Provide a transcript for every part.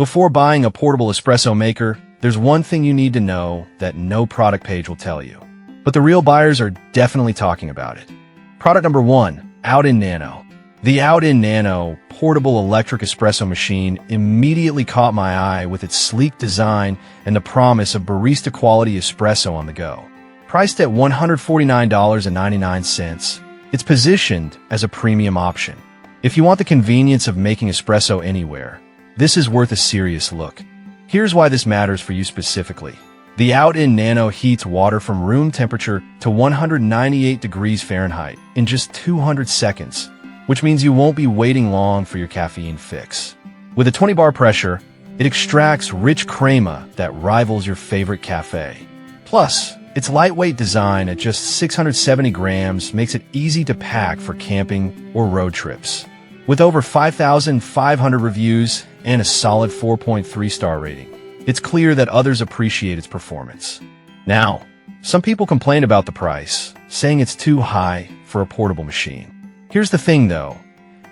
Before buying a portable espresso maker, there's one thing you need to know that no product page will tell you. But the real buyers are definitely talking about it. Product number 1, Out-In Nano. The Out-In Nano portable electric espresso machine immediately caught my eye with its sleek design and the promise of barista-quality espresso on the go. Priced at $149.99, it's positioned as a premium option. If you want the convenience of making espresso anywhere, this is worth a serious look. Here's why this matters for you specifically. The Out-In Nano heats water from room temperature to 198 degrees Fahrenheit in just 200 seconds, which means you won't be waiting long for your caffeine fix. With a 20 bar pressure, it extracts rich crema that rivals your favorite cafe. Plus, its lightweight design at just 670 grams makes it easy to pack for camping or road trips. With over 5,500 reviews and a solid 4.3-star rating, it's clear that others appreciate its performance. Now, some people complain about the price, saying it's too high for a portable machine. Here's the thing though,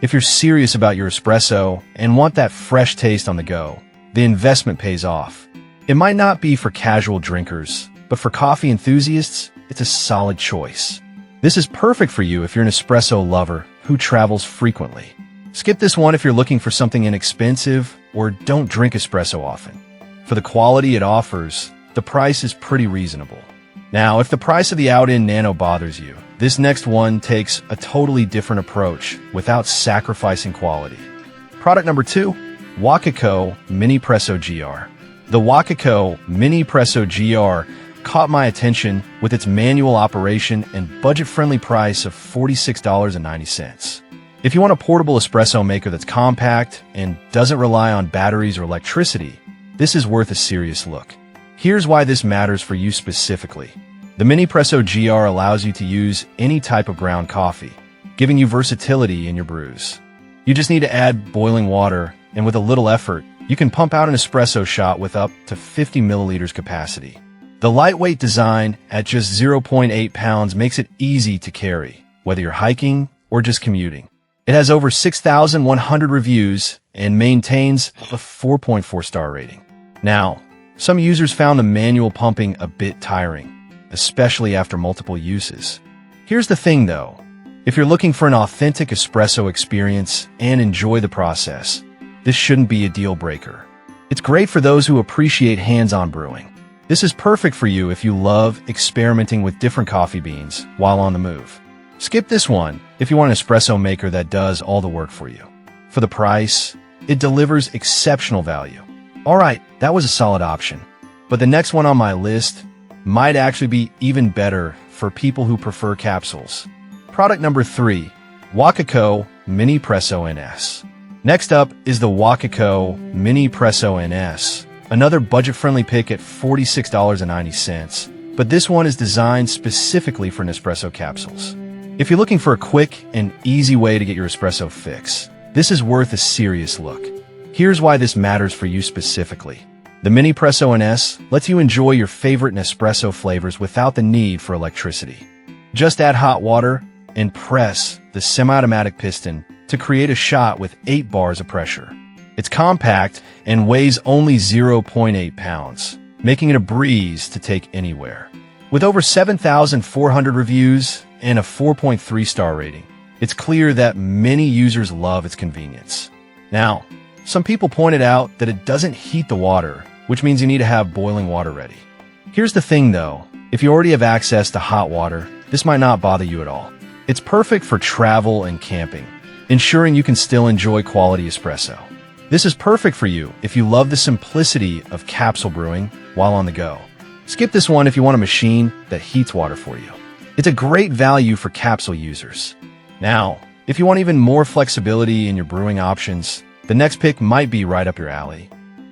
if you're serious about your espresso and want that fresh taste on the go, the investment pays off. It might not be for casual drinkers, but for coffee enthusiasts, it's a solid choice. This is perfect for you if you're an espresso lover who travels frequently. Skip this one if you're looking for something inexpensive or don't drink espresso often. For the quality it offers, the price is pretty reasonable. Now, if the price of the Out-In Nano bothers you, this next one takes a totally different approach without sacrificing quality. Product number 2, Wakako Mini Presso GR. The Wakako Mini Presso GR caught my attention with its manual operation and budget-friendly price of $46.90. If you want a portable espresso maker that's compact and doesn't rely on batteries or electricity, this is worth a serious look. Here's why this matters for you specifically. The Mini Presso GR allows you to use any type of ground coffee, giving you versatility in your brews. You just need to add boiling water, and with a little effort, you can pump out an espresso shot with up to 50 milliliters capacity. The lightweight design at just 0.8 pounds makes it easy to carry, whether you're hiking or just commuting. It has over 6,100 reviews and maintains a 4.4-star rating. Now, some users found the manual pumping a bit tiring, especially after multiple uses. Here's the thing though, if you're looking for an authentic espresso experience and enjoy the process, this shouldn't be a deal breaker. It's great for those who appreciate hands-on brewing. This is perfect for you if you love experimenting with different coffee beans while on the move. Skip this one if you want an espresso maker that does all the work for you. For the price, it delivers exceptional value. Alright, that was a solid option. But the next one on my list might actually be even better for people who prefer capsules. Product number 3, Wakako Mini Presso NS. Next up is the Wakako Mini Presso NS, another budget-friendly pick at $46.90, but this one is designed specifically for Nespresso capsules. If you're looking for a quick and easy way to get your espresso fix, this is worth a serious look. Here's why this matters for you specifically. The Mini Presso NS lets you enjoy your favorite Nespresso flavors without the need for electricity. Just add hot water and press the semi-automatic piston to create a shot with 8 bars of pressure. It's compact and weighs only 0.8 pounds, making it a breeze to take anywhere. With over 7,400 reviews and a 4.3-star rating, it's clear that many users love its convenience. Now, some people pointed out that it doesn't heat the water, which means you need to have boiling water ready. Here's the thing though, if you already have access to hot water, this might not bother you at all. It's perfect for travel and camping, ensuring you can still enjoy quality espresso. This is perfect for you if you love the simplicity of capsule brewing while on the go. Skip this one if you want a machine that heats water for you. It's a great value for capsule users. Now, if you want even more flexibility in your brewing options, the next pick might be right up your alley.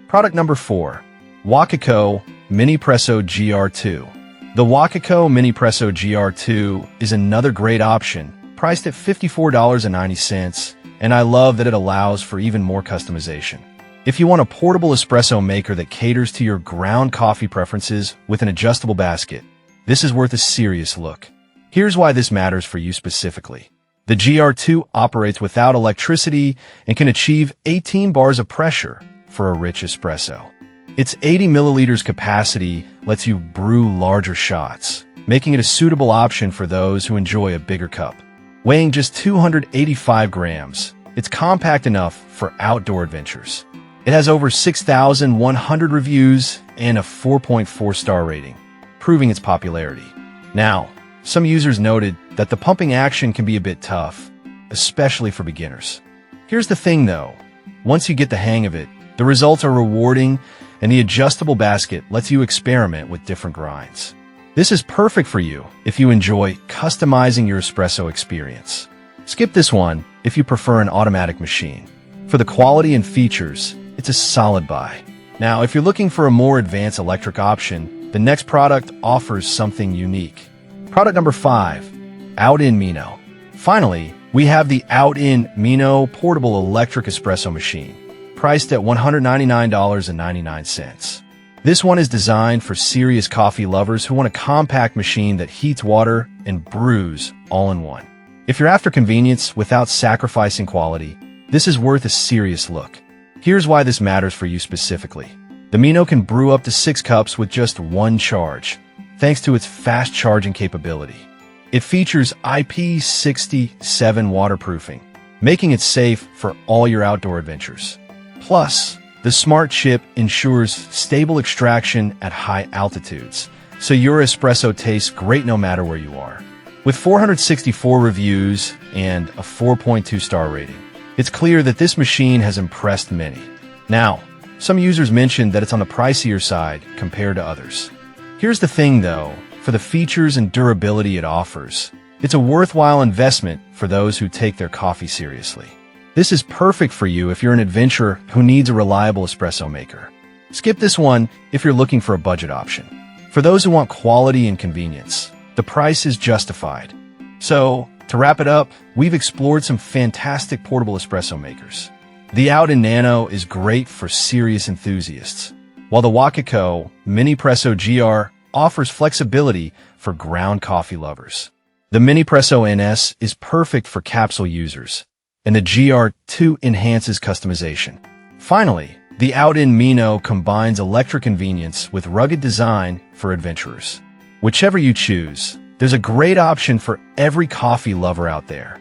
Product number 4, Wakako Mini Presso GR2. The Wakako Mini Presso GR2 is another great option, priced at $54.90, and I love that it allows for even more customization. If you want a portable espresso maker that caters to your ground coffee preferences with an adjustable basket, this is worth a serious look. Here's why this matters for you specifically. The GR2 operates without electricity and can achieve 18 bars of pressure, for a rich espresso. Its 80 milliliters capacity lets you brew larger shots, making it a suitable option for those who enjoy a bigger cup. Weighing just 285 grams, it's compact enough for outdoor adventures. It has over 6,100 reviews and a 4.4-star rating, proving its popularity. Now, some users noted that the pumping action can be a bit tough, especially for beginners. Here's the thing though, once you get the hang of it, the results are rewarding and the adjustable basket lets you experiment with different grinds. This is perfect for you if you enjoy customizing your espresso experience. Skip this one if you prefer an automatic machine. For the quality and features, it's a solid buy. Now, if you're looking for a more advanced electric option, the next product offers something unique. Product number 5, Out-In Mino. Finally, we have the Out-In Mino portable electric espresso machine, priced at $199.99. This one is designed for serious coffee lovers who want a compact machine that heats water and brews all in one. If you're after convenience without sacrificing quality, this is worth a serious look. Here's why this matters for you specifically. The Mino can brew up to 6 cups with just one charge, thanks to its fast charging capability. It features IP67 waterproofing, making it safe for all your outdoor adventures. Plus, the smart chip ensures stable extraction at high altitudes, so your espresso tastes great no matter where you are. With 464 reviews and a 4.2-star rating, it's clear that this machine has impressed many. Now, some users mentioned that it's on the pricier side compared to others. Here's the thing though, for the features and durability it offers, it's a worthwhile investment for those who take their coffee seriously. This is perfect for you if you're an adventurer who needs a reliable espresso maker. Skip this one if you're looking for a budget option. For those who want quality and convenience, the price is justified. So, to wrap it up, we've explored some fantastic portable espresso makers. The Out-In Nano is great for serious enthusiasts, while the Wakiko Mini-Presso GR offers flexibility for ground coffee lovers. The Mini-Presso NS is perfect for capsule users, and the GR2 enhances customization. Finally, the Out-In Mino combines electric convenience with rugged design for adventurers. Whichever you choose, there's a great option for every coffee lover out there.